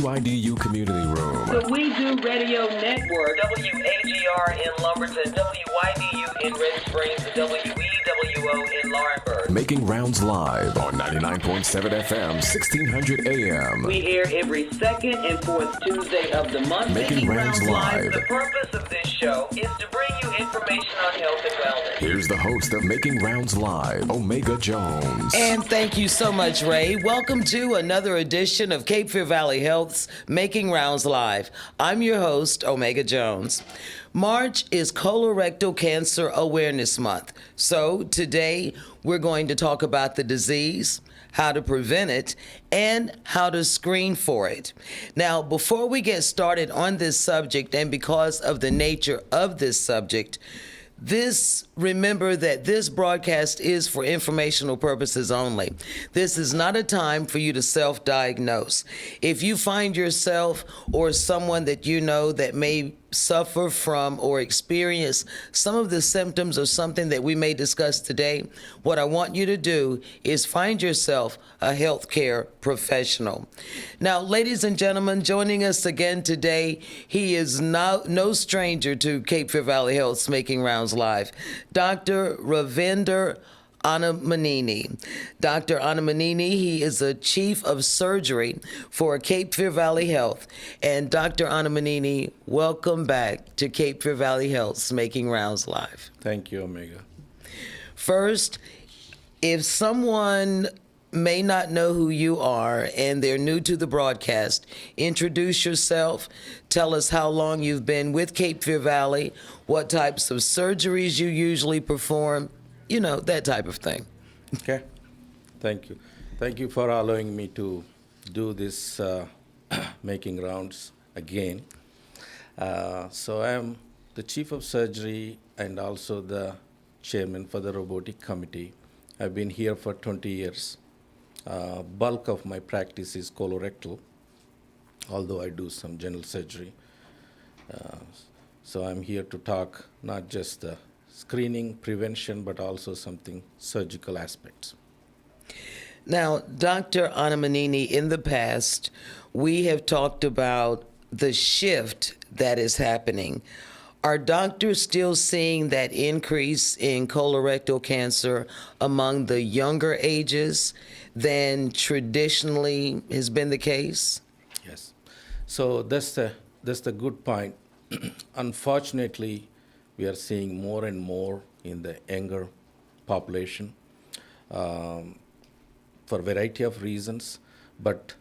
WIDU Community Room. The We Do Radio Network, WAGR in Lumberton, WYDU in Red Springs, WEWO in Laurinburg. Making rounds live on 99.7 FM, 1600 AM. We air every second and fourth Tuesday of the month. Making rounds live. The purpose of this show is to bring you information on health and wellness. Here's the host of Making Rounds Live, Omega Jones. And thank you so much, Ray. Welcome to another edition of Cape Fear Valley Health's Making Rounds Live. I'm your host, Omega Jones. March is Colorectal Cancer Awareness Month. So today we're going to talk about the disease, how to prevent it, and how to screen for it. Now, before we get started on this subject, and because of the nature of this subject, remember that this broadcast is for informational purposes only. This is not a time for you to self-diagnose. If you find yourself or someone that you know that may suffer from or experience some of the symptoms of something that we may discuss today, what I want you to do is find yourself a healthcare professional. Now, ladies and gentlemen, joining us again today, he is no stranger to Cape Fear Valley Health's Making Rounds Live, Dr. Ravinder Annamaneni. Dr. Annamaneni, he is a chief of surgery for Cape Fear Valley Health. And Dr. Annamaneni, welcome back to Cape Fear Valley Health's Making Rounds Live. Thank you, Omega. First, if someone may not know who you are and they're new to the broadcast, introduce yourself, tell us how long you've been with Cape Fear Valley, what types of surgeries you usually perform, you know, that type of thing. Okay. Thank you. Thank you for allowing me to do this making rounds again. So I'm the chief of surgery and also the chairman for the robotic committee. I've been here for 20 years. Bulk of my practice is colorectal, although I do some general surgery. So I'm here to talk not just the screening, prevention, but also something surgical aspects. Now, Dr. Annamaneni, in the past, we have talked about the shift that is happening. Are doctors still seeing that increase in colorectal cancer among the younger ages than traditionally has been the case? Yes. So that's the good point. Unfortunately, we are seeing more and more in the younger population for a variety of reasons. But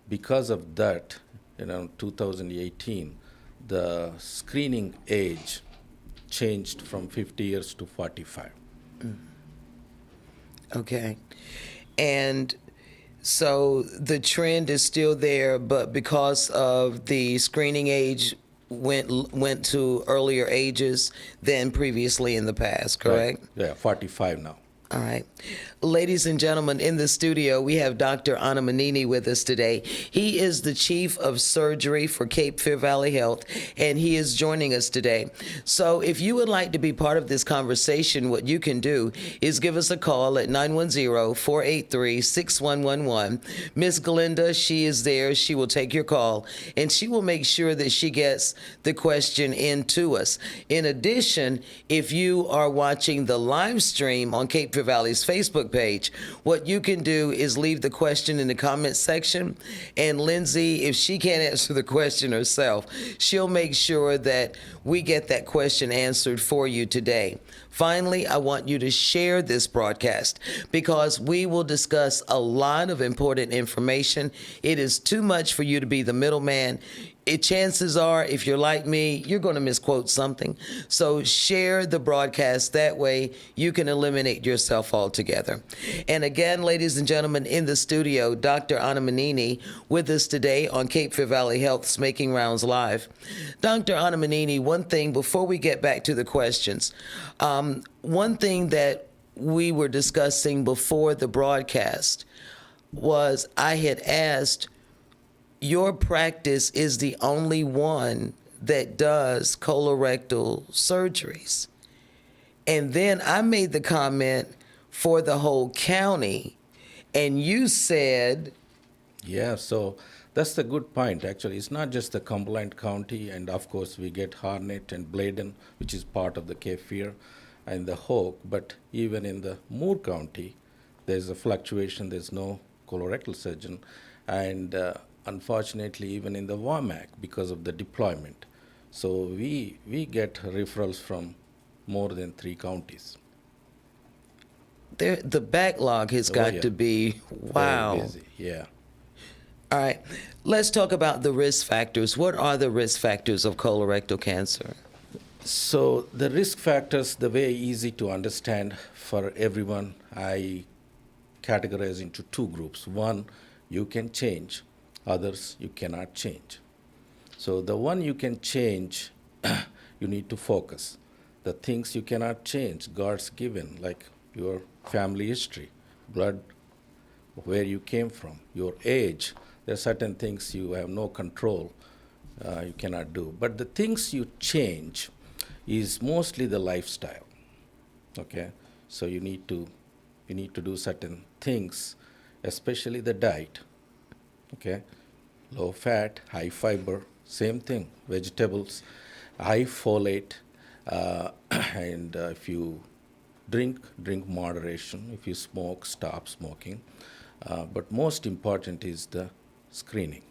because of that, 2018, the screening age changed from 50 years to 45. Okay. And so the trend is still there, but because of the screening age went to earlier ages than previously in the past, correct? Right. Yeah, 45 now. All right. Ladies and gentlemen, in the studio, we have Dr. Annamaneni with us today. He is the chief of surgery for Cape Fear Valley Health, and he is joining us today. So if you would like to be part of this conversation, what you can do is give us a call at 910-483-6111. Miss Glinda, she is there. She will take your call, and she will make sure that she gets the question into us. In addition, if you are watching the live stream on Cape Fear Valley's Facebook page, what you can do is leave the question in the comment section, and Lindsay, if she can't answer the question herself, she'll make sure that we get that question answered for you today. Finally, I want you to share this broadcast because we will discuss a lot of important information. It is too much for you to be the middleman. Chances are, if you're like me, you're going to misquote something. So share the broadcast. That way you can eliminate yourself altogether. And again, ladies and gentlemen, in the studio, Dr. Annamaneni with us today on Cape Fear Valley Health's Making Rounds Live. Dr. Annamaneni, one thing before we get back to the questions, one thing that we were discussing before the broadcast was I had asked, your practice is the only one that does colorectal surgeries. And then I made the comment for the whole county, and you said... Yeah, so That's the good point. Actually, it's not just the Cumberland County, and of course we get Harnett and Bladen, which is part of the Kefir, and the Hoke. But even in the Moore County, there's a fluctuation. There's no colorectal surgeon, and unfortunately, even in the WAMAC, because of the deployment, so we get referrals from more than 3 counties. The backlog has got yeah. to be wow. Very busy. Yeah. All right, let's talk about the risk factors. What are the risk factors of colorectal cancer? So the risk factors, the way easy to understand for everyone, I categorize into 2 groups. One, you can change. Others, you cannot change. So the one you can change, you need to focus. The things you cannot change, God's given, like your family history, blood, where you came from, your age. There are certain things you have no control, you cannot do. But the things you change is mostly the lifestyle. Okay, so you need to do certain things, especially the diet. Okay, low fat, high fiber, same thing. Vegetables, high folate, and if you drink moderation. If you smoke, stop smoking. But most important is the screening.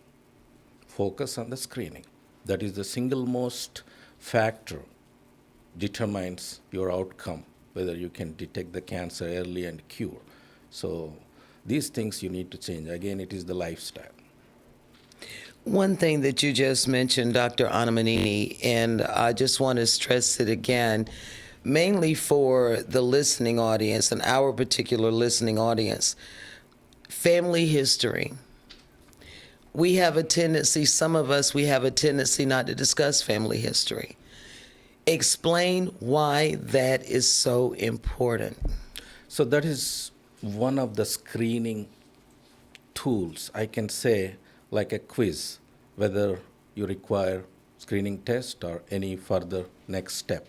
Focus on the screening. That is the single most factor determines your outcome, whether you can detect the cancer early and cure. So these things you need to change. Again, it is the lifestyle. One thing that you just mentioned, Dr. Annamaneni, and I just want to stress it again, mainly for the listening audience and our particular listening audience, family history. We have a tendency, some of us, we have a tendency not to discuss family history. Explain why that is so important. So that is one of the screening tools, I can say, like a quiz, whether you require screening test or any further next step.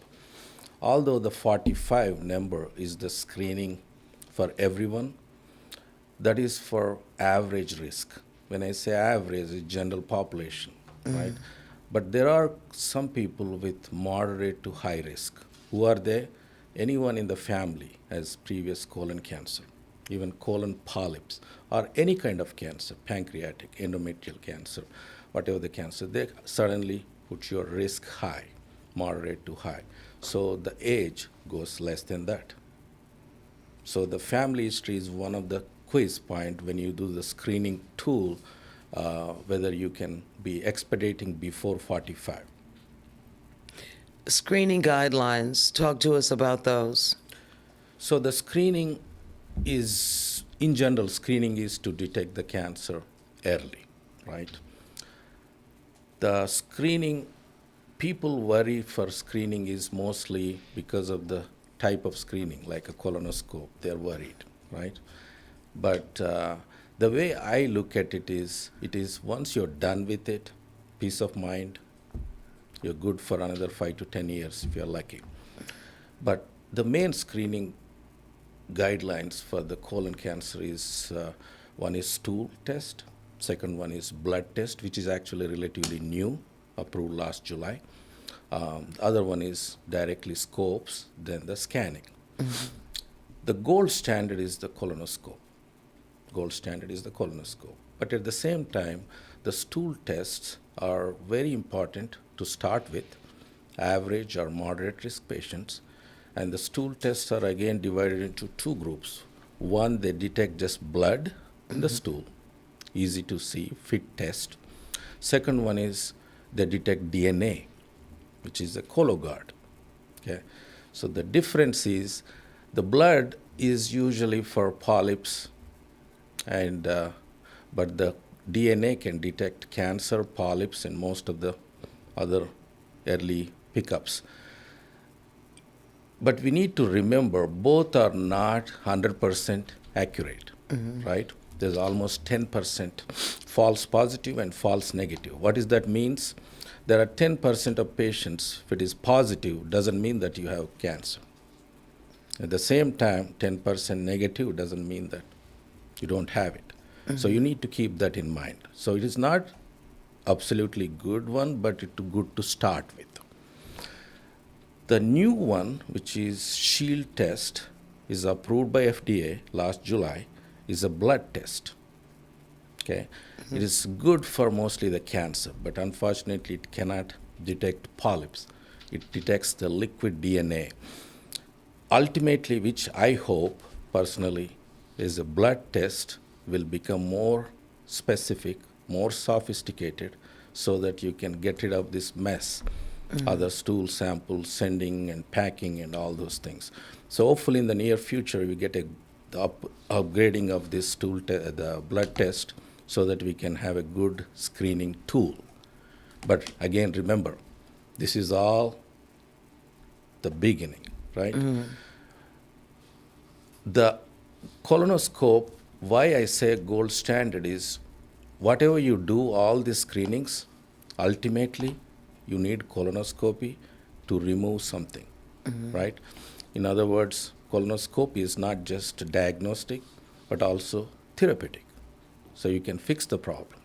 Although the 45 number is the screening for everyone, that is for average risk. When I say average, it's general population, right? But there are some people with moderate to high risk. Who are they? Anyone in the family has previous colon cancer, even colon polyps, or any kind of cancer, pancreatic, endometrial cancer, whatever the cancer, they suddenly put your risk high, moderate to high. So the age goes less than that. So the family history is one of the quiz point when you do the screening tool, whether you can be expediting before 45. Screening guidelines, talk to us about those. So the screening is, in general, screening is to detect the cancer early, right? The screening, people worry for screening is mostly because of the type of screening, like a colonoscope, they're worried, right? But the way I look at it is once you're done with it, peace of mind, you're good for another 5 to 10 years if you're lucky. But the main screening guidelines for the colon cancer is one is stool test, second one is blood test, which is actually relatively new, approved last July. The other one is directly scopes, then the scanning. Mm-hmm. The gold standard is the colonoscope. But at the same time, the stool tests are very important to start with, average or moderate risk patients. And the stool tests are again divided into 2 groups. One, they detect just blood in the stool, easy to see, fit test. Second one is they detect DNA, which is a Cologuard. Okay, so the difference is the blood is usually for polyps, and but the DNA can detect cancer, polyps, and most of the other early pickups. But we need to remember both are not 100% accurate, right? There's almost 10% false positive and false negative. What does that means? There are 10% of patients, if it is positive, doesn't mean that you have cancer. At the same time, 10% negative doesn't mean that you don't have it. So you need to keep that in mind. So it is not absolutely good one, but it's good to start with. The new one, which is Shield test, is approved by FDA last July, is a blood test. Okay, it is good for mostly the cancer, but unfortunately it cannot detect polyps. It detects the liquid DNA. Ultimately, which I hope personally is a blood test will become more specific, more sophisticated, so that you can get rid of this mess, other stool samples, sending and packing and all those things. So hopefully in the near future we get the upgrading of this the blood test, so that we can have a good screening tool. But again, remember, this is all the beginning, right? The colonoscope, why I say gold standard is, whatever you do, all these screenings, ultimately you need colonoscopy to remove something, right? In other words, colonoscopy is not just diagnostic, but also therapeutic. So you can fix the problem.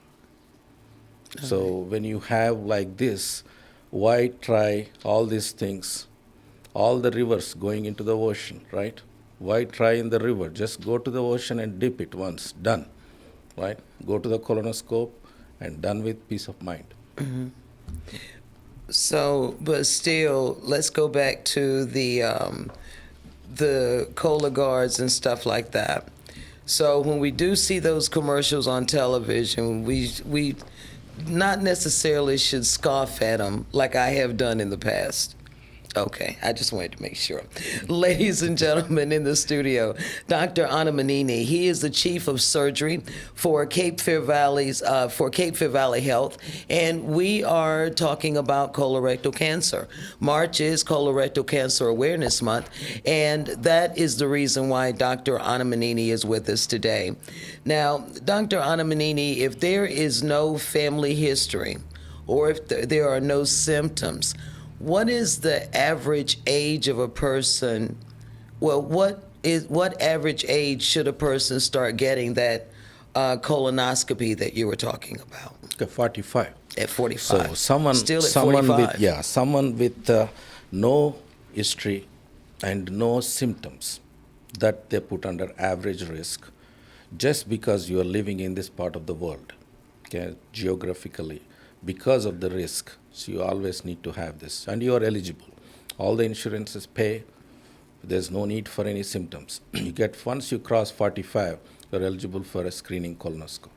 So when you have like this, why try all these things, all the rivers going into the ocean, right? Why try in the river? Just go to the ocean and dip it once, done, right? Go to the colonoscope and done with peace of mind. So, but still, let's go back to the Cologuards and stuff like that. So when we do see those commercials on television, we not necessarily should scoff at them like I have done in the past. Okay, I just wanted to make sure. Ladies and gentlemen, in the studio, Dr. Annamaneni. He is the chief of surgery for Cape Fear Valley Health, and we are talking about colorectal cancer. March is Colorectal Cancer Awareness Month, and that is the reason why Dr. Annamaneni is with us today. Now, Dr. Annamaneni, if there is no family history, or if there are no symptoms, what is the average age of a person? Well, what average age should a person start getting that colonoscopy that you were talking about? Okay, 45. At 45. So someone with no history and no symptoms, that they put under average risk, just because you are living in this part of the world, okay, geographically, because of the risk. So you always need to have this, and you are eligible. All the insurances pay. There's no need for any symptoms. You get, once you cross 45, you're eligible for a screening colonoscopy.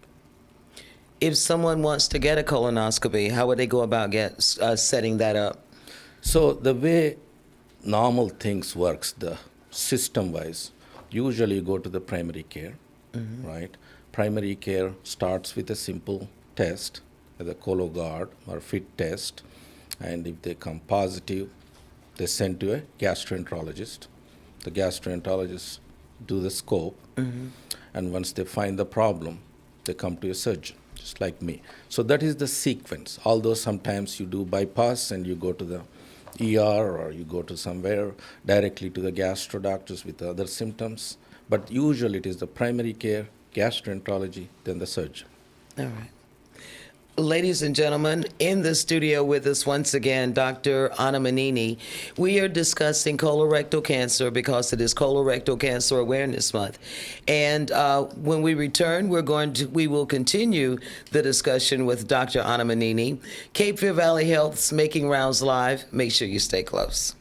If someone wants to get a colonoscopy, how would they go about setting that up? So the way normal things works, the system-wise, usually you go to the primary care, right? Primary care starts with a simple test, the Cologuard or FIT test, and if they come positive, they send to a gastroenterologist. The gastroenterologists do the scope, and once they find the problem, they come to a surgeon, just like me. So that is the sequence. Although sometimes you do bypass and you go to the ER, or you go to somewhere directly to the gastro doctors with other symptoms, but usually it is the primary care, gastroenterology, then the surgeon. All right. Ladies and gentlemen, in the studio with us once again, Dr. Annamaneni. We are discussing colorectal cancer because it is Colorectal Cancer Awareness Month. And when we return, we will continue the discussion with Dr. Annamaneni. Cape Fear Valley Health's Making Rounds Live. Make sure you stay close.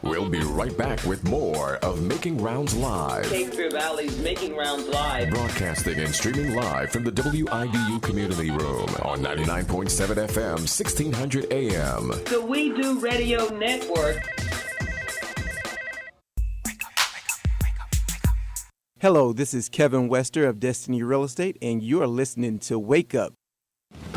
We'll be right back with more of Making Rounds Live. Cape Fear Valley's Making Rounds Live. Broadcasting and streaming live from the WIDU Community Room on 99.7 FM, 1600 AM. The We Do Radio Network. Hello, this is Kevin Wester of Destiny Real Estate, and you are listening to Wake Up.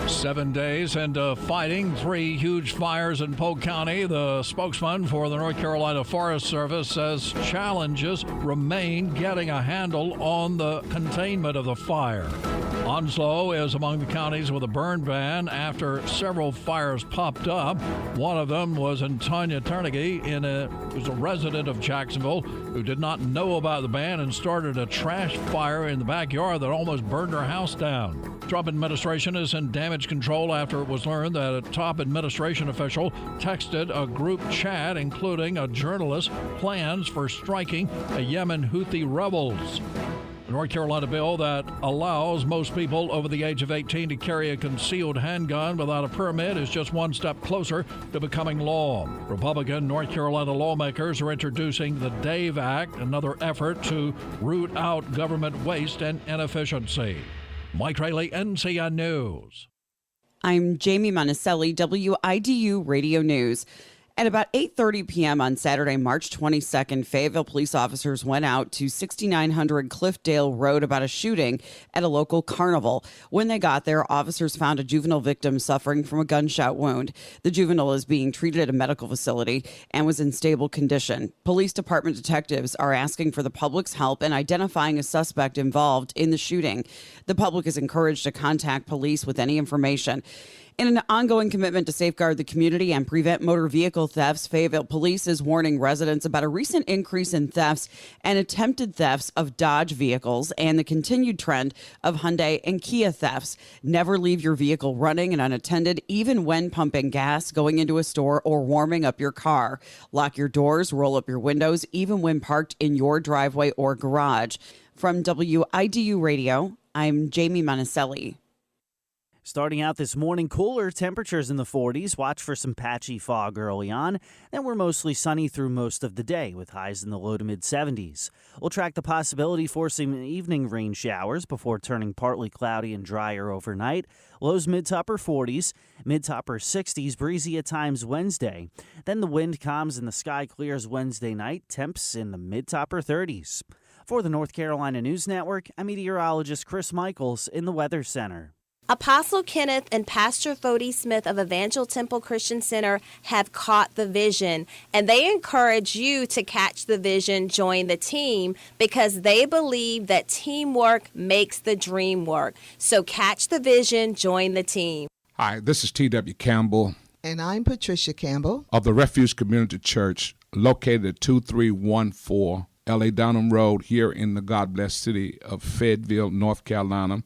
7 days into fighting 3 huge fires in Polk County. The spokesman for the North Carolina Forest Service says challenges remain getting a handle on the containment of the fire. Onslow is among the counties with a burn ban after several fires popped up. One of them was in Tanya Carnegie, who's a resident of Jacksonville, who did not know about the ban and started a trash fire in the backyard that almost burned her house down. Trump administration is in damage control after it was learned that a top administration official texted a group chat, including a journalist, plans for striking a Yemen Houthi rebels. The North Carolina bill that allows most people over the age of 18 to carry a concealed handgun without a permit is just one step closer to becoming law. Republican North Carolina lawmakers are introducing the DAVE Act, another effort to root out government waste and inefficiency. Mike Rayleigh, NCN News. I'm Jamie Monticelli, WIDU Radio News. At about 8:30 p.m. on Saturday, March 22nd, Fayetteville police officers went out to 6900 Cliffdale Road about a shooting at a local carnival. When they got there, officers found a juvenile victim suffering from a gunshot wound. The juvenile is being treated at a medical facility and was in stable condition. Police department detectives are asking for the public's help in identifying a suspect involved in the shooting. The public is encouraged to contact police with any information. In an ongoing commitment to safeguard the community and prevent motor vehicle thefts, Fayetteville Police is warning residents about a recent increase in thefts and attempted thefts of Dodge vehicles and the continued trend of Hyundai and Kia thefts. Never leave your vehicle running and unattended, even when pumping gas, going into a store, or warming up your car. Lock your doors, roll up your windows, even when parked in your driveway or garage. From WIDU Radio, I'm Jamie Monticelli. Starting out this morning, cooler temperatures in the 40s. Watch for some patchy fog early on. Then we're mostly sunny through most of the day with highs in the low to mid 70s. We'll track the possibility for some evening rain showers before turning partly cloudy and drier overnight. Lows mid to upper 40s, mid to upper 60s, breezy at times Wednesday. Then the wind calms and the sky clears Wednesday night. Temps in the mid to upper 30s. For the North Carolina News Network, I'm meteorologist Chris Michaels in the Weather Center. Apostle Kenneth and Pastor Fody Smith of Evangel Temple Christian Center have caught the vision, and they encourage you to catch the vision, join the team, because they believe that teamwork makes the dream work. So catch the vision, join the team. Hi, this is T.W. Campbell. And I'm Patricia Campbell of the Refuge Community Church, located at 2314 L.A. Dunham Road here in the God Bless city of Fayetteville, North Carolina.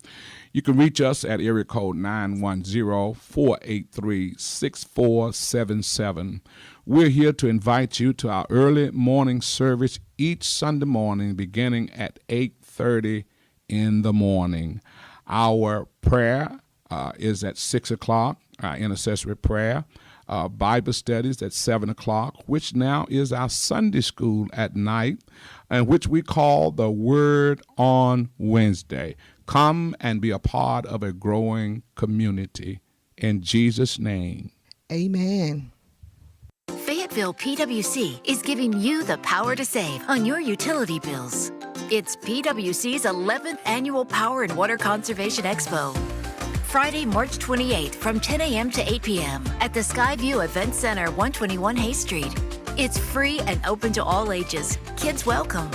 You can reach us at area code 910-483-6477. We're here to invite you to our early morning service each Sunday morning beginning at 8:30 in the morning. Our prayer is at 6 o'clock, our intercessory prayer. Bible studies at 7 o'clock, which now is our Sunday school at night, and which we call the Word on Wednesday. Come and be a part of a growing community. In Jesus' name. Amen. Fayetteville PWC is giving you the power to save on your utility bills. It's PWC's 11th annual Power and Water Conservation Expo. Friday, March 28th from 10 a.m. to 8 p.m. at the Skyview Event Center, 121 Hay Street. It's free and open to all ages. Kids welcome.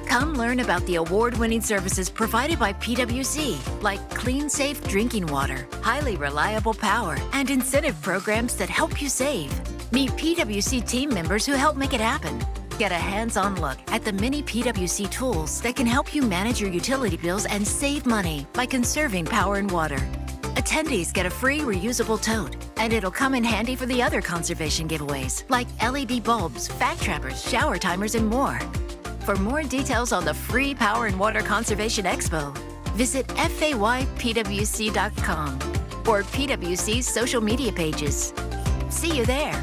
Come learn about the award-winning services provided by PWC, like clean, safe drinking water, highly reliable power, and incentive programs that help you save. Meet PWC team members who help make it happen. Get a hands-on look at the many PWC tools that can help you manage your utility bills and save money by conserving power and water. Attendees get a free reusable tote, and it'll come in handy for the other conservation giveaways, like LED bulbs, fat trappers, shower timers, and more. For more details on the free Power and Water Conservation Expo, visit faypwc.com or PWC's social media pages. See you there.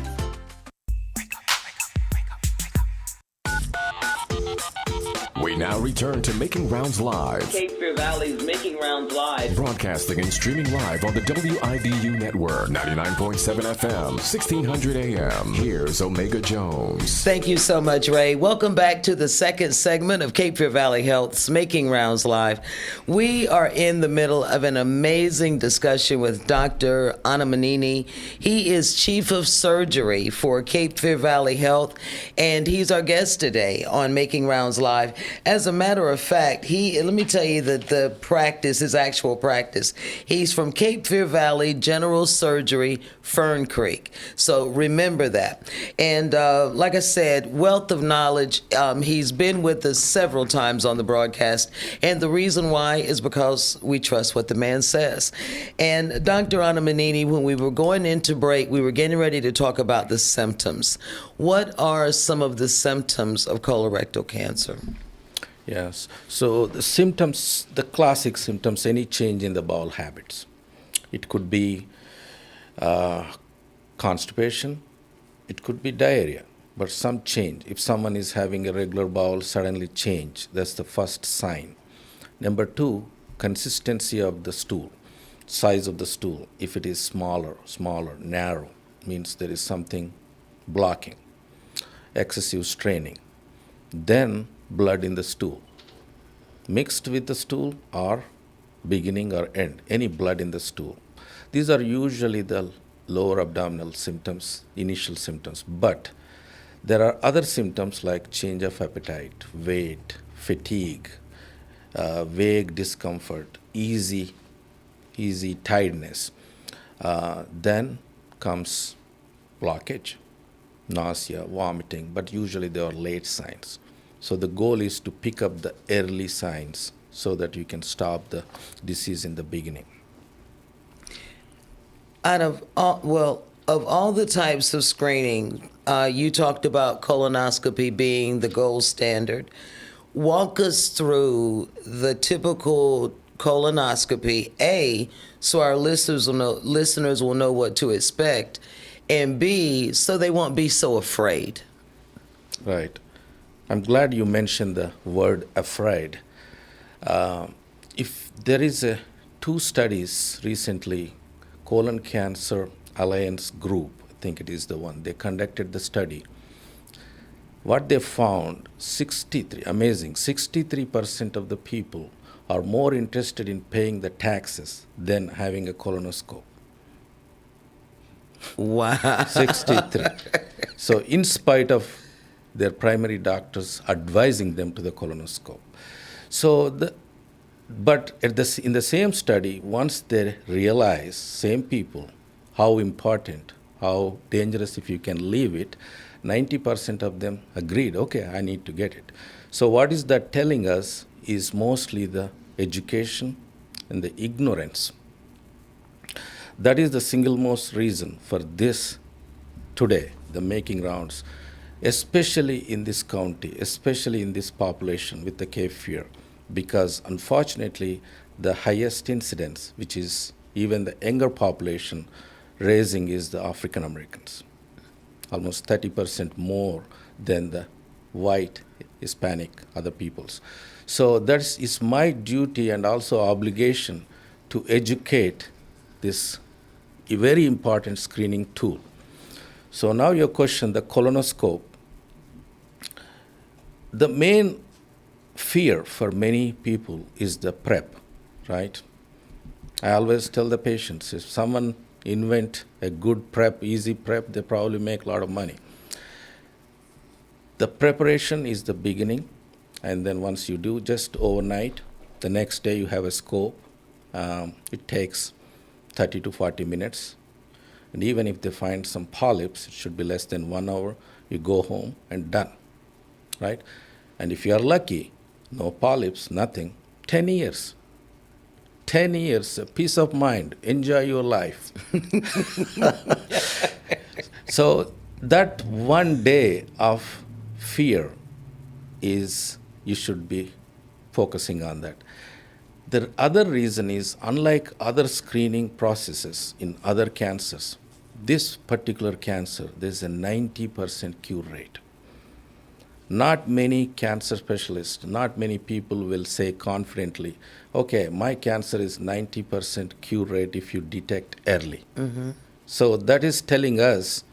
We now return to Making Rounds Live. Cape Fear Valley's Making Rounds Live. Broadcasting and streaming live on the WIDU network, 99.7 FM, 1600 AM. Here's Omega Jones. Thank you so much, Ray. Welcome back to the second segment of Cape Fear Valley Health's Making Rounds Live. We are in the middle of an amazing discussion with Dr. Annamaneni. He is Chief of Surgery for Cape Fear Valley Health, and he's our guest today on Making Rounds Live. As a matter of fact, let me tell you that the practice, his actual practice, he's from Cape Fear Valley General Surgery, Fern Creek. So remember that. And like I said, wealth of knowledge. He's been with us several times on the broadcast. And the reason why is because we trust what the man says. And Dr. Annamaneni, when we were going into break, we were getting ready to talk about the symptoms. What are some of the symptoms of colorectal cancer? Yes. So the symptoms, the classic symptoms, any change in the bowel habits. It could be constipation. It could be diarrhea, but some change. If someone is having a regular bowel, suddenly change. That's the first sign. Number two, consistency of the stool, size of the stool. If it is smaller, narrow, means there is something blocking. Excessive straining. Then blood in the stool. Mixed with the stool or beginning or end, any blood in the stool. These are usually the lower abdominal symptoms, initial symptoms. But there are other symptoms like change of appetite, weight, fatigue, vague discomfort, easy tiredness. Then comes blockage, nausea, vomiting, but usually they are late signs. So the goal is to pick up the early signs so that you can stop the disease in the beginning. Of all the types of screening, you talked about colonoscopy being the gold standard. Walk us through the typical colonoscopy, so our listeners will know what to expect, and B, so they won't be so afraid. Right. I'm glad you mentioned the word afraid. If there is two studies recently, Colon Cancer Alliance Group, I think it is the one, they conducted the study. What they found, 63% of the people are more interested in paying the taxes than having a colonoscope. Wow. 63. So in spite of their primary doctors advising them to the colonoscope. But in the same study, once they realize, same people, how important, how dangerous if you can leave it, 90% of them agreed, okay, I need to get it. So what is that telling us is mostly the education and the ignorance. That is the single most reason for this today, the making rounds, especially in this county, especially in this population with the Cape Fear, because unfortunately the highest incidence, which is even the younger population raising, is the African Americans, almost 30% more than the white, Hispanic, other peoples. So that is my duty and also obligation to educate this a very important screening tool. So now your question, the colonoscope. The main fear for many people is the prep, right? I always tell the patients, if someone invent a good prep, easy prep, they probably make a lot of money. The preparation is the beginning, and then once you do, just overnight, the next day you have a scope. It takes 30 to 40 minutes. And even if they find some polyps, it should be less than 1 hour. You go home and done, right? And if you are lucky, no polyps, nothing, 10 years. 10 years, peace of mind, enjoy your life. So that 1 day of fear is, you should be focusing on that. The other reason is, unlike other screening processes in other cancers, this particular cancer, there's a 90% cure rate. Not many cancer specialists, not many people will say confidently, okay, my cancer is 90% cure rate if you detect early. Mm-hmm. So that is telling us,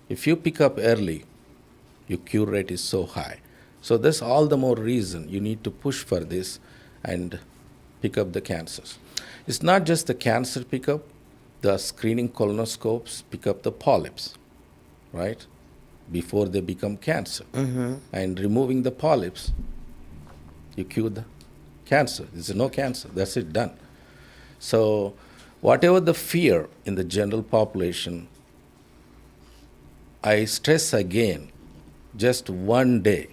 if you pick up early, your cure rate is so high. So that's all the more reason you need to push for this and pick up the cancers. It's not just the cancer pickup, the screening colonoscopes pick up the polyps, right? Before they become cancer. Mm-hmm. And removing the polyps you cure the cancer. There's no cancer. That's it, done. So whatever the fear in the general population, I stress again, just one day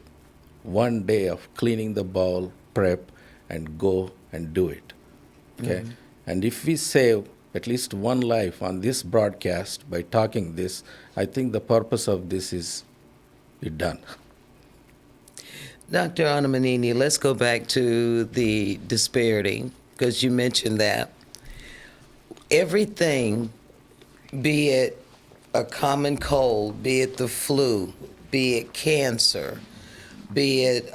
of cleaning the bowl, prep, and go and do it. Okay? Mm-hmm. And if we save at least one life on this broadcast by talking this, I think the purpose of this is done. Dr. Annamaneni, let's go back to the disparity, because you mentioned that. Everything, be it a common cold, be it the flu, be it cancer, be it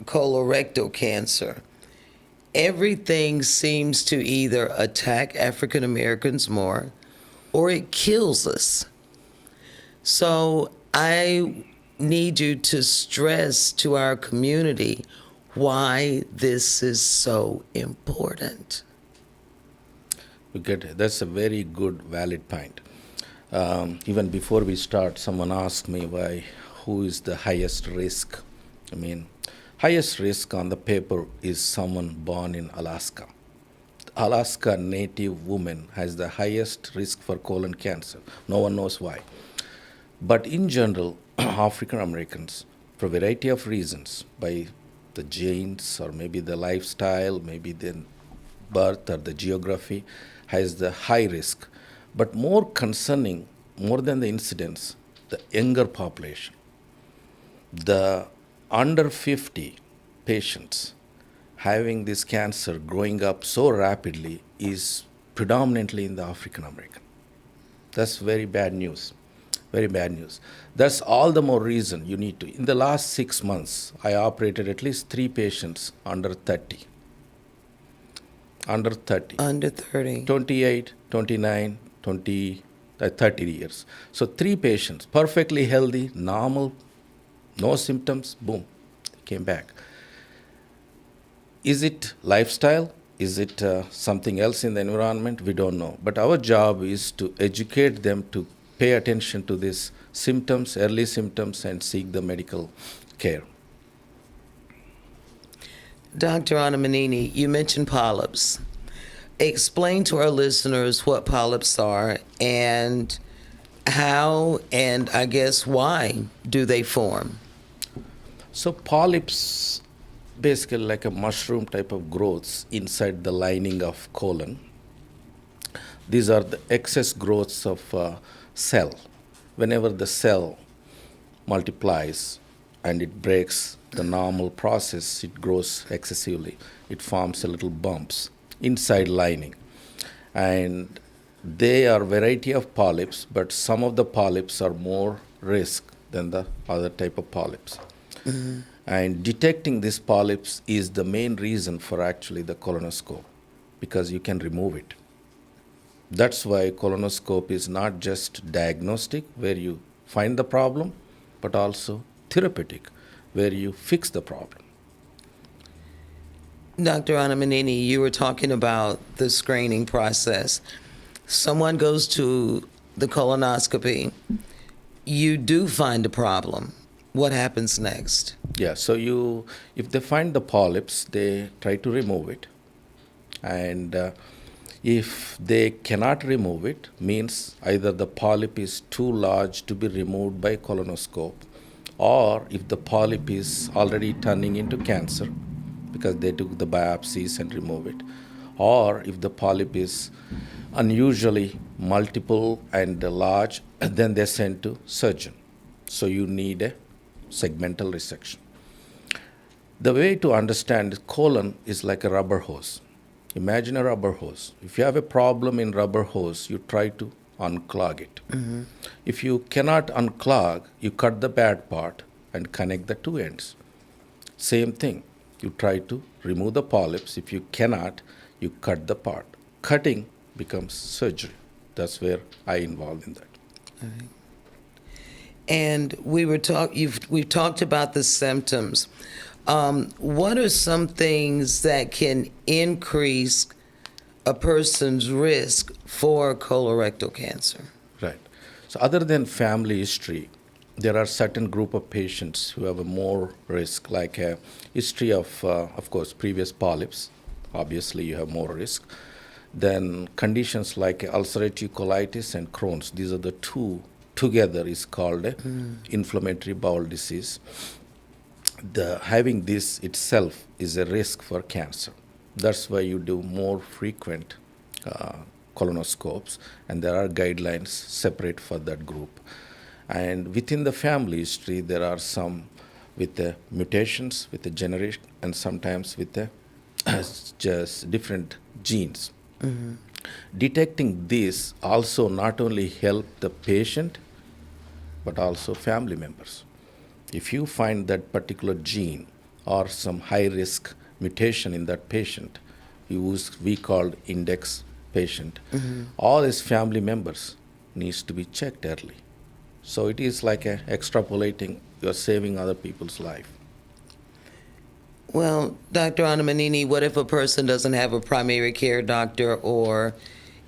colorectal cancer, everything seems to either attack African Americans more or it kills us. So I need you to stress to our community why this is so important. That's a very good, valid point. Even before we start, someone asked me who is the highest risk. I mean, highest risk on the paper is someone born in Alaska. Alaska native woman has the highest risk for colon cancer. No one knows why. But in general, African Americans, for a variety of reasons, by the genes or maybe the lifestyle, maybe the birth or the geography, has the high risk. But more concerning, more than the incidence, the younger population. The under 50 patients having this cancer growing up so rapidly is predominantly in the African American. That's very bad news. Very bad news. That's all the more reason you need to. In the last 6 months, I operated at least 3 patients under 30. Under 30. Under 30. 28, 29, 30 years. So 3 patients, perfectly healthy, normal, no symptoms, boom, came back. Is it lifestyle? Is it something else in the environment? We don't know. But our job is to educate them to pay attention to these symptoms, early symptoms, and seek the medical care. Dr. Annamaneni, you mentioned polyps. Explain to our listeners what polyps are and how and I guess why do they form? So polyps, basically like a mushroom type of growths inside the lining of colon. These are the excess growths of cell. Whenever the cell multiplies and it breaks the normal process, it grows excessively. It forms a little bumps inside lining. And they are variety of polyps, but some of the polyps are more risk than the other type of polyps. Mm-hmm. And detecting these polyps is the main reason for actually the colonoscope, because you can remove it. That's why colonoscope is not just diagnostic, where you find the problem, but also therapeutic, where you fix the problem. Dr. Annamaneni, you were talking about the screening process. Someone goes to the colonoscopy. You do find a problem. What happens next? Yeah, so if they find the polyps, they try to remove it. And if they cannot remove it, means either the polyp is too large to be removed by colonoscope, or if the polyp is already turning into cancer, because they took the biopsies and remove it, or if the polyp is unusually multiple and large, then they're sent to surgeon. So you need a segmental resection. The way to understand colon is like a rubber hose. Imagine a rubber hose. If you have a problem in rubber hose, you try to unclog it. Mm-hmm. If you cannot unclog, you cut the bad part and connect the two ends. Same thing. You try to remove the polyps. If you cannot, you cut the part. Cutting becomes surgery. That's where I involved in that. All right. And we've talked about the symptoms. What are some things that can increase a person's risk for colorectal cancer? Right. So other than family history, there are certain group of patients who have a more risk, like a history of course, previous polyps. Obviously, you have more risk. Then conditions like ulcerative colitis and Crohn's. These are the two together is called inflammatory bowel disease. Having this itself is a risk for cancer. That's why you do more frequent colonoscopes, and there are guidelines separate for that group. And within the family history, there are some with the mutations, with the generation, and sometimes with the just different genes. Detecting this also not only help the patient, but also family members. If you find that particular gene or some high-risk mutation in that patient, we called index patient, all his family members needs to be checked early. So it is like extrapolating, you're saving other people's life. Well, Dr. Annamaneni, what if a person doesn't have a primary care doctor, or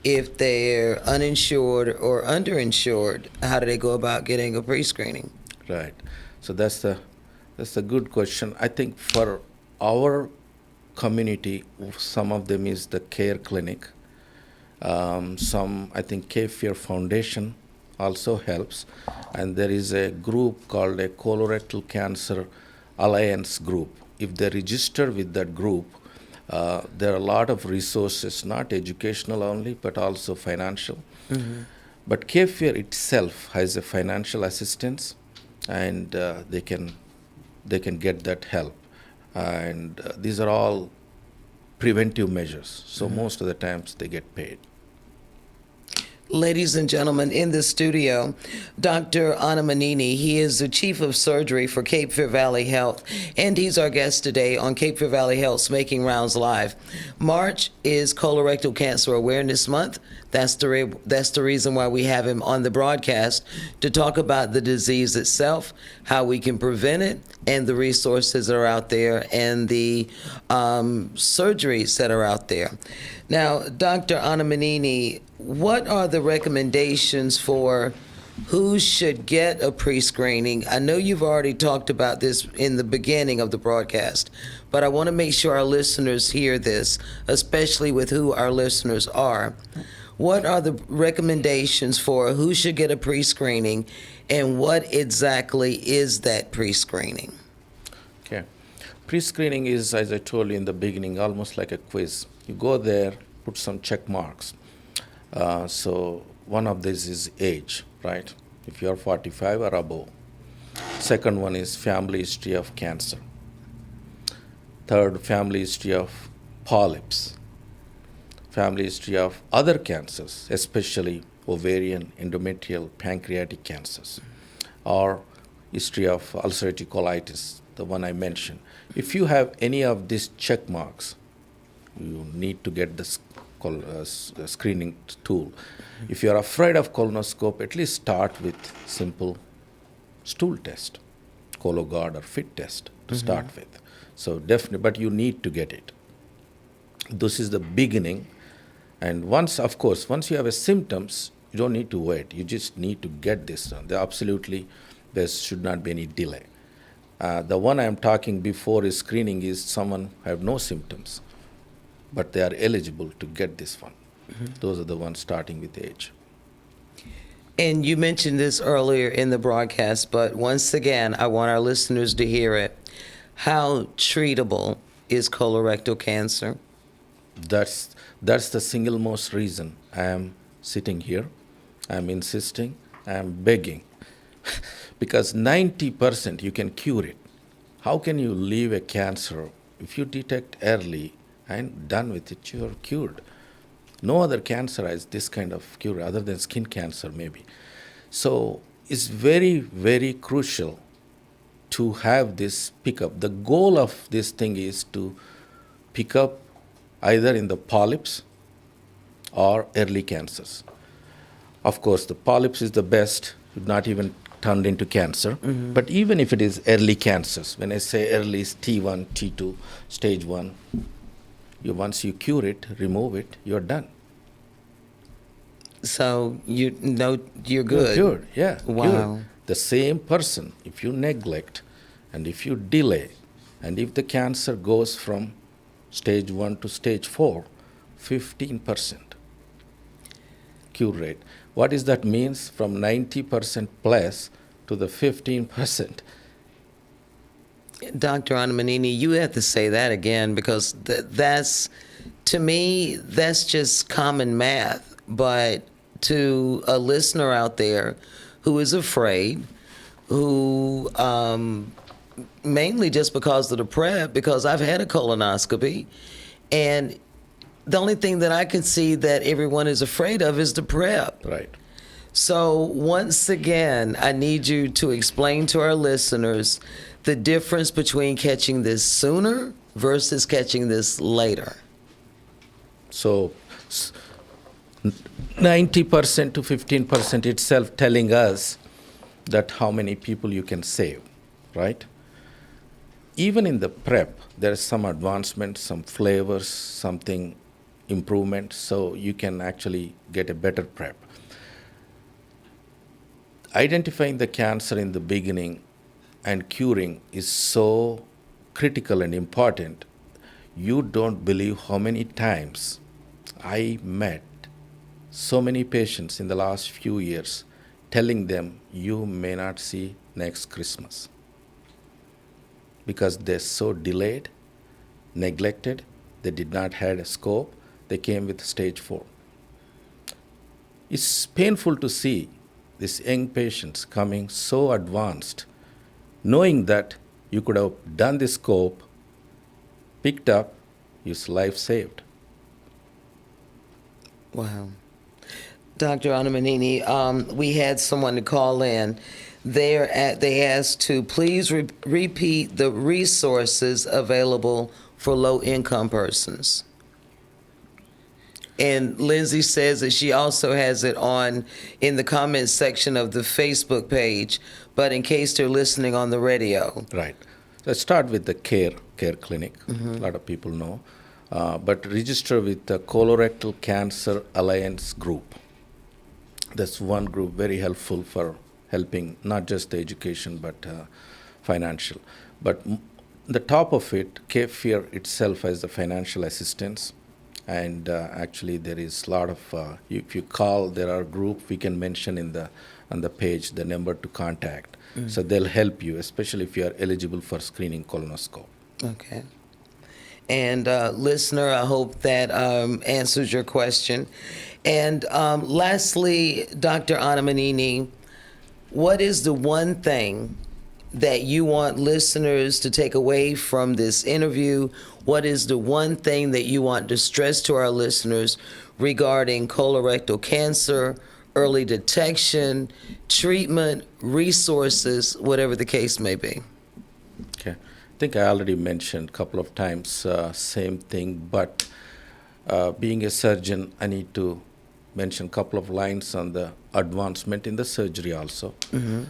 if they're uninsured or underinsured? How do they go about getting a pre-screening? Right. So that's a good question. I think for our community, some of them is the care clinic. Some, I think, Cape Fear Foundation also helps. And there is a group called a Colorectal Cancer Alliance group. If they register with that group, there are a lot of resources, not educational only, but also financial. But Cape Fear itself has a financial assistance, and they can get that help. And these are all preventive measures. So most of the times they get paid. Ladies and gentlemen, in the studio, Dr. Annamaneni. He is the Chief of Surgery for Cape Fear Valley Health, and he's our guest today on Cape Fear Valley Health's Making Rounds Live. March is Colorectal Cancer Awareness Month. That's the reason why we have him on the broadcast, to talk about the disease itself, how we can prevent it, and the resources that are out there, and the surgeries that are out there. Now, Dr. Annamaneni, what are the recommendations for who should get a pre-screening? I know you've already talked about this in the beginning of the broadcast, but I want to make sure our listeners hear this, especially with who our listeners are. What are the recommendations for who should get a pre-screening, and what exactly is that pre-screening? Okay. Pre-screening is, as I told you in the beginning, almost like a quiz. You go there, put some check marks. So one of these is age, right? If you're 45 or above. Second one is family history of cancer. Third, family history of polyps. Family history of other cancers, especially ovarian, endometrial, pancreatic cancers, or history of ulcerative colitis, the one I mentioned. If you have any of these check marks, you need to get the screening tool. If you're afraid of colonoscope, at least start with simple stool test, Cologuard or FIT test to start with. So definitely, but you need to get it. This is the beginning. And once you have a symptoms, you don't need to wait. You just need to get this done. There should not be any delay. The one I'm talking before is screening is someone who have no symptoms, but they are eligible to get this one. Those are the ones starting with age. And you mentioned this earlier in the broadcast, but once again, I want our listeners to hear it. How treatable is colorectal cancer? That's the single most reason I am sitting here. I'm insisting, I'm begging. Because 90% you can cure it. How can you leave a cancer if you detect early and done with it, you're cured? No other cancer has this kind of cure other than skin cancer maybe. So it's very, very crucial to have this pickup. The goal of this thing is to pick up either in the polyps or early cancers. Of course, the polyps is the best, not even turned into cancer. But even if it is early cancers, when I say early, is T1, T2, stage 1, once you cure it, remove it, you're done. So you're good. You're cured, yeah. Wow. Cured. The same person, if you neglect and if you delay, and if the cancer goes from stage 1 to stage 4, 15% cure rate. What does that means? From 90% plus to the 15%. Dr. Annamaneni, you have to say that again because that's, to me, that's just common math. But to a listener out there who is afraid, who mainly just because of the prep, because I've had a colonoscopy, and the only thing that I can see that everyone is afraid of is the prep. Right. So once again, I need you to explain to our listeners the difference between catching this sooner versus catching this later. So 90% to 15% itself telling us that how many people you can save, right? Even in the prep, there is some advancement, some flavors, something improvement, so you can actually get a better prep. Identifying the cancer in the beginning and curing is so critical and important. You don't believe how many times I met so many patients in the last few years telling them you may not see next Christmas because they're so delayed, neglected, they did not have a scope, they came with stage 4. It's painful to see these young patients coming so advanced, knowing that you could have done the scope, picked up, his life saved. Wow. Dr. Annamaneni, we had someone to call in. They asked to please repeat the resources available for low-income persons. And Lindsay says that she also has it on in the comments section of the Facebook page, but in case they're listening on the radio. Right. Let's start with the care clinic. A lot of people know. But register with the Colorectal Cancer Alliance group. That's one group very helpful for helping not just the education but financial. But the top of it, CAFEAR itself has the financial assistance. And actually, there is a lot of, if you call, there are groups we can mention on the page, the number to contact. So they'll help you, especially if you are eligible for screening colonoscope. Okay. And listener, I hope that answers your question. And lastly, Dr. Annamaneni, what is the one thing that you want listeners to take away from this interview? What is the one thing that you want to stress to our listeners regarding colorectal cancer, early detection, treatment, resources, whatever the case may be? Okay. I think I already mentioned a couple of times same thing, but being a surgeon, I need to mention a couple of lines on the advancement in the surgery also.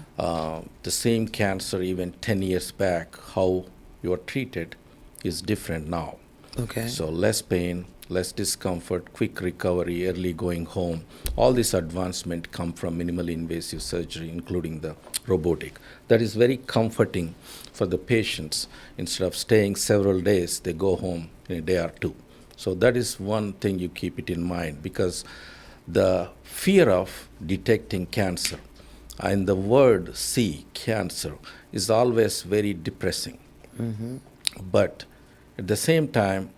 The same cancer even 10 years back, how you are treated is different now. Okay. So less pain, less discomfort, quick recovery, early going home. All this advancement come from minimally invasive surgery, including the robotic. That is very comforting for the patients. Instead of staying several days, they go home in a day or two. So that is one thing you keep it in mind, because the fear of detecting cancer and the word C, cancer, is always very depressing. But at the same time,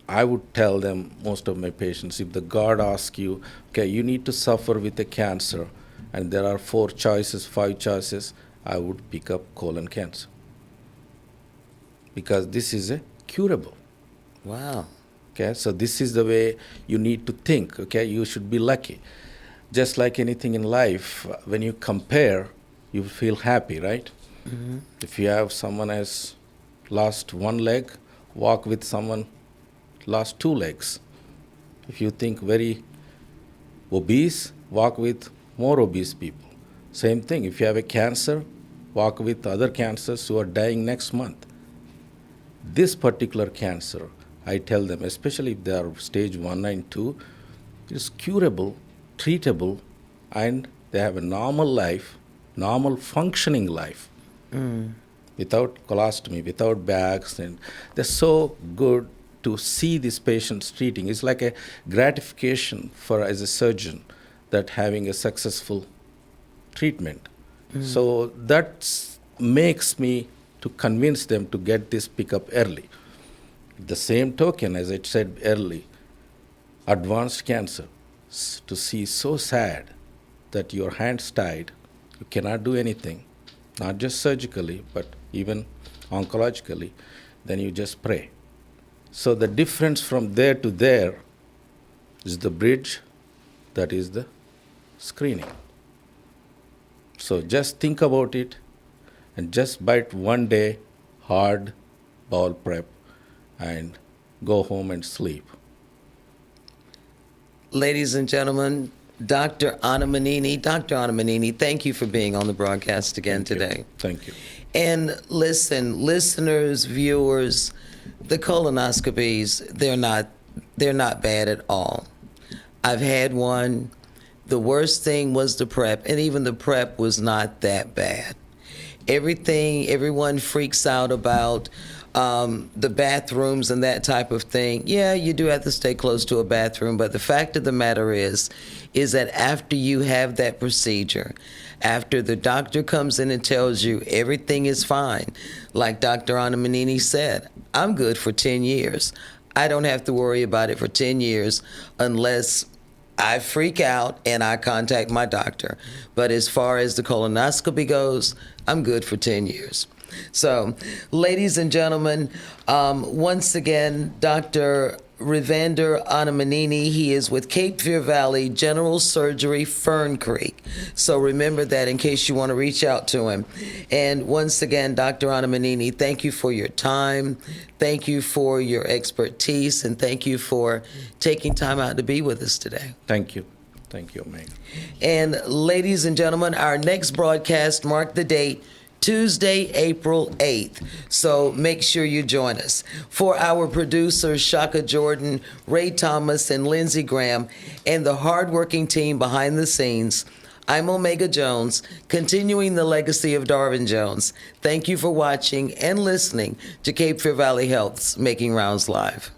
I would tell them, most of my patients, if the God asks you, okay, you need to suffer with a cancer, and there are 4 choices, 5 choices, I would pick up colon cancer. Because this is a curable. Wow. Okay, so this is the way you need to think, okay? You should be lucky. Just like anything in life, when you compare, you feel happy, right? If you have someone has lost 1 leg, walk with someone lost 2 legs. If you think very obese, walk with more obese people. Same thing, if you have a cancer, walk with other cancers who are dying next month. This particular cancer, I tell them, especially if they are stage 1 and 2, it is curable, treatable, and they have a normal life normal functioning life without colostomy, without bags. And they're so good to see these patients treating. It's like a gratification for as a surgeon that having a successful treatment. So that makes me to convince them to get this pickup early. The same token, as I said early, advanced cancer, to see so sad that your hands tied, you cannot do anything, not just surgically, but even oncologically, then you just pray. So the difference from there to there is the bridge, that is the screening. So just think about it and just bite one day hard bowel prep and go home and sleep. Ladies and gentlemen, Dr. Annamaneni. Dr. Annamaneni, thank you for being on the broadcast again today. Thank you. And listen, listeners, viewers, the colonoscopies, they're not bad at all. I've had one. The worst thing was the prep, and even the prep was not that bad. Everyone freaks out about the bathrooms and that type of thing. Yeah, you do have to stay close to a bathroom, but the fact of the matter is that after you have that procedure, after the doctor comes in and tells you everything is fine, like Dr. Annamaneni said, I'm good for 10 years. I don't have to worry about it for 10 years unless I freak out and I contact my doctor. But as far as the colonoscopy goes, I'm good for 10 years. So, ladies and gentlemen, once again, Dr. Ravinder Annamaneni, he is with Cape Fear Valley General Surgery, Fern Creek. So remember that in case you want to reach out to him. And once again, Dr. Annamaneni, thank you for your time. Thank you for your expertise. And thank you for taking time out to be with us today. Thank you. Thank you, Meg. And ladies and gentlemen, our next broadcast, mark the date, Tuesday, April 8th. So make sure you join us. For our producers, Shaka Jordan, Ray Thomas, and Lindsey Graham, and the hardworking team behind the scenes, I'm Omega Jones, continuing the legacy of Darvin Jones. Thank you for watching and listening to Cape Fear Valley Health's Making Rounds Live.